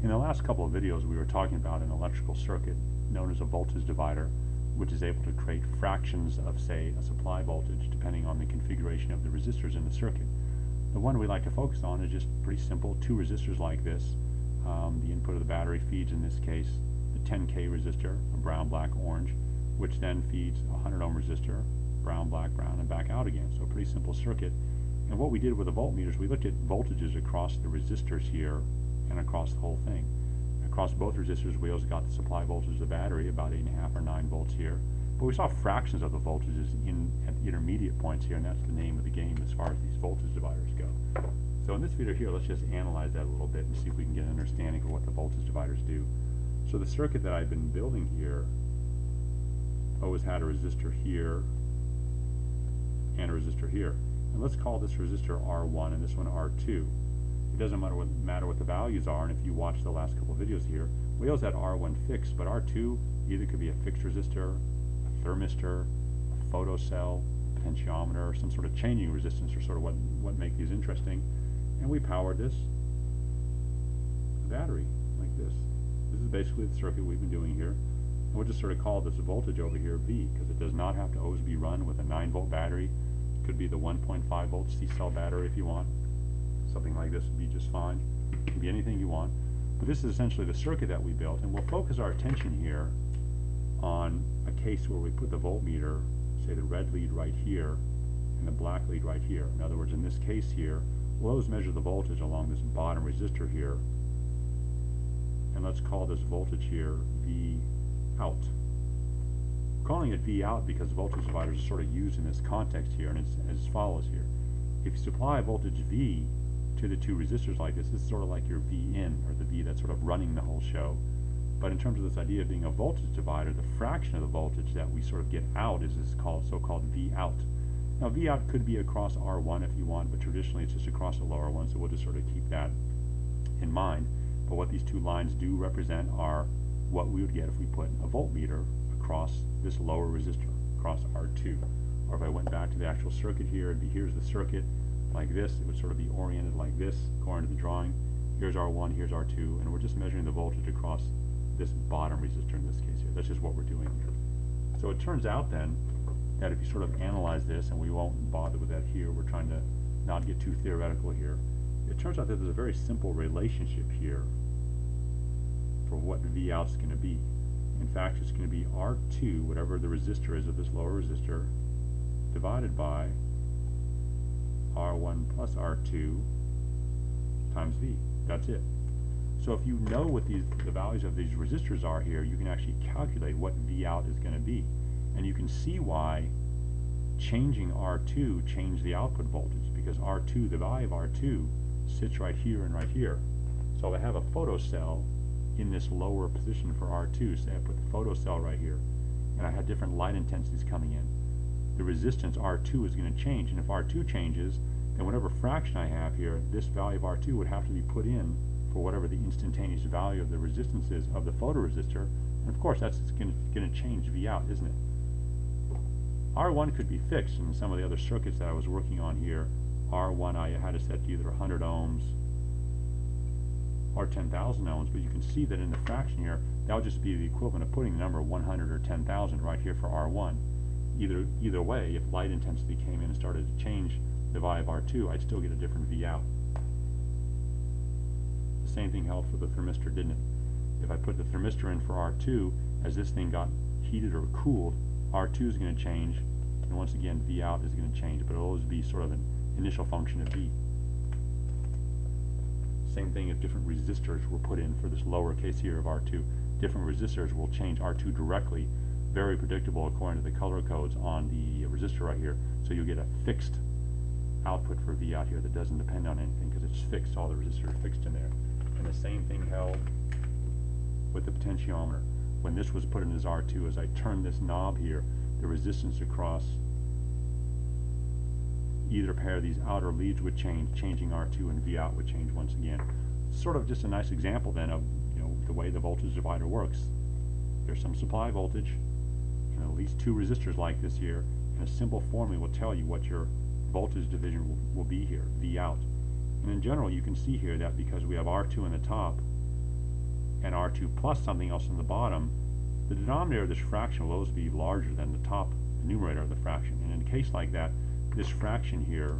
In the last couple of videos we were talking about an electrical circuit known as a voltage divider, which is able to create fractions of, say, a supply voltage depending on the configuration of the resistors in the circuit. The one we like to focus on is just pretty simple, two resistors like this. The input of the battery feeds, in this case, the 10K resistor, a brown, black, orange, which then feeds a 100 ohm resistor, brown, black, brown, and back out again. So a pretty simple circuit. And what we did with the voltmeters, we looked at voltages across the resistors here and across the whole thing. Across both resistors, we also got the supply voltage of the battery, about 8.5 or 9 volts here. But we saw fractions of the voltages at the intermediate points here, and that's the name of the game as far as these voltage dividers go. So in this video here, let's just analyze that a little bit and see if we can get an understanding of what the voltage dividers do. So the circuit that I've been building here always had a resistor here and a resistor here. And let's call this resistor R1 and this one R2. It doesn't matter what the values are, and if you watch the last couple of videos here, we always had R1 fixed, but R2 either could be a fixed resistor, a thermistor, a photocell, potentiometer, or some sort of changing resistance, or sort of what make these interesting. And we powered this battery like this. This is basically the circuit we've been doing here. And we'll just sort of call this voltage over here V, because it does not have to always be run with a 9-volt battery. It could be the 1.5 volt C-cell battery if you want. Something like this would be just fine. It can be anything you want. But this is essentially the circuit that we built, and we'll focus our attention here on a case where we put the voltmeter, say the red lead right here, and the black lead right here. In other words, in this case here, we'll always measure the voltage along this bottom resistor here, and let's call this voltage here V out. We're calling it V out because voltage dividers are sort of used in this context here, and it's as follows here. If you supply a voltage V to the two resistors like this is sort of like your V in, or the V that's sort of running the whole show. But in terms of this idea of being a voltage divider, the fraction of the voltage that we sort of get out is this so-called V out. Now V out could be across R1 if you want, but traditionally it's just across the lower one, so we'll just sort of keep that in mind. But what these two lines do represent are what we would get if we put a voltmeter across this lower resistor, across R2. Or if I went back to the actual circuit here, here's the circuit like this, it would sort of be oriented like this, according to the drawing. Here's R1, here's R2, and we're just measuring the voltage across this bottom resistor in this case here. That's just what we're doing here. So it turns out then that if you sort of analyze this, and we won't bother with that here, we're trying to not get too theoretical here, it turns out that there's a very simple relationship here for what V out is going to be. In fact, it's going to be R2, whatever the resistor is of this lower resistor, divided by R1 plus R2 times V. That's it. So if you know what the values of these resistors are here, you can actually calculate what V out is going to be. And you can see why changing R2 changed the output voltage, because R2, the value of R2, sits right here and right here. So if I have a photocell in this lower position for R2, say I put the photocell right here, and I had different light intensities coming in, the resistance R2 is going to change, and if R2 changes, then whatever fraction I have here, this value of R2 would have to be put in for whatever the instantaneous value of the resistance is of the photoresistor, and of course that's going to change V out, isn't it? R1 could be fixed in some of the other circuits that I was working on here. R1 I had to set to either 100 ohms or 10,000 ohms, but you can see that in the fraction here, that would just be the equivalent of putting the number 100 or 10,000 right here for R1. Either way, if light intensity came in and started to change the value of R2, I'd still get a different V out. The same thing held for the thermistor, didn't it? If I put the thermistor in for R2, as this thing got heated or cooled, R2 is going to change, and once again V out is going to change, but it'll always be sort of an initial function of V. Same thing if different resistors were put in for this lower case here of R2. Different resistors will change R2 directly, very predictable according to the color codes on the resistor right here. So you'll get a fixed output for V out here that doesn't depend on anything because it's fixed, all the resistors are fixed in there. And the same thing held with the potentiometer. When this was put in as R2, as I turned this knob here, the resistance across either pair of these outer leads would change, changing R2, and V out would change once again. Sort of just a nice example then of the way the voltage divider works. There's some supply voltage, and at least two resistors like this here, and a simple formula will tell you what your voltage division will be here, V out. And in general, you can see here that because we have R2 in the top and R2 plus something else on the bottom, the denominator of this fraction will always be larger than the top, the numerator of the fraction. And in a case like that, this fraction here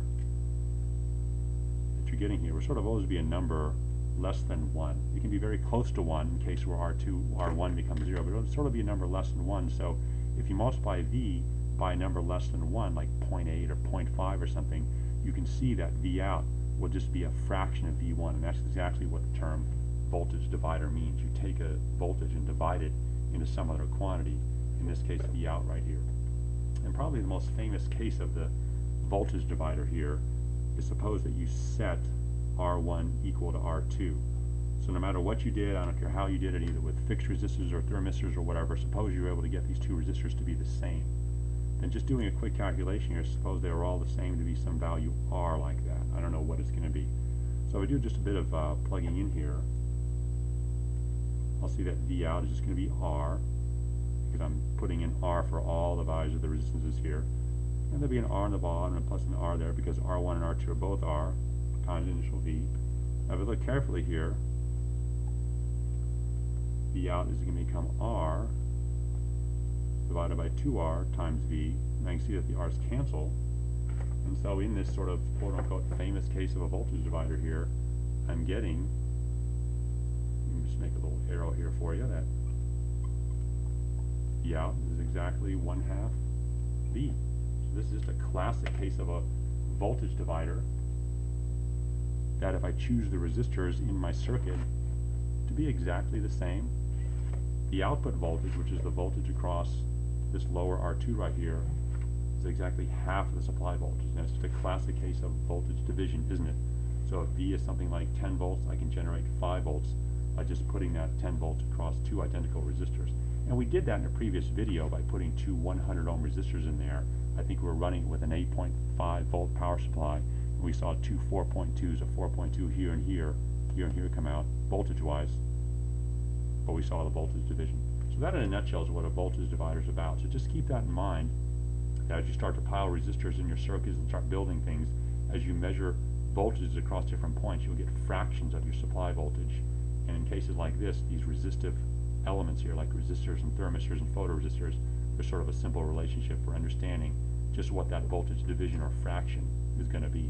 that you're getting here will sort of always be a number less than 1. It can be very close to 1 in case where R1 becomes 0, but it'll sort of be a number less than 1. So if you multiply V by a number less than 1, like 0.8 or 0.5 or something, you can see that V out will just be a fraction of V1, and that's exactly what the term voltage divider means. You take a voltage and divide it into some other quantity, in this case V out right here. And probably the most famous case of the voltage divider here is suppose that you set R1 equal to R2. So no matter what you did, I don't care how you did it, either with fixed resistors or thermistors or whatever, suppose you were able to get these two resistors to be the same. Then just doing a quick calculation here, suppose they were all the same to be some value R like that. I don't know what it's going to be. So if I do just a bit of plugging in here, I'll see that V out is just going to be R, because I'm putting in R for all the values of the resistances here. And there'll be an R on the bottom and plus an R there because R1 and R2 are both R times initial V. Now if I look carefully here, V out is going to become R divided by 2R times V, and I can see that the R's cancel. And so in this sort of quote-unquote famous case of a voltage divider here, I'm getting, let me just make a little arrow here for you, that V out is exactly 1/2 V. So this is just a classic case of a voltage divider, that if I choose the resistors in my circuit to be exactly the same, the output voltage, which is the voltage across this lower R2 right here, is exactly half of the supply voltage. And that's just a classic case of voltage division, isn't it? So if V is something like 10 volts, I can generate 5 volts by just putting that 10 volts across two identical resistors. And we did that in a previous video by putting two 100 ohm resistors in there. I think we were running with an 8.5 volt power supply, and we saw two 4.2s, a 4.2 here and here come out voltage-wise, but we saw the voltage division. So that in a nutshell is what a voltage divider is about. So just keep that in mind, that as you start to pile resistors in your circuits and start building things, as you measure voltages across different points, you'll get fractions of your supply voltage. And in cases like this, these resistive elements here, like resistors and thermistors and photoresistors, are sort of a simple relationship for understanding just what that voltage division or fraction is going to be.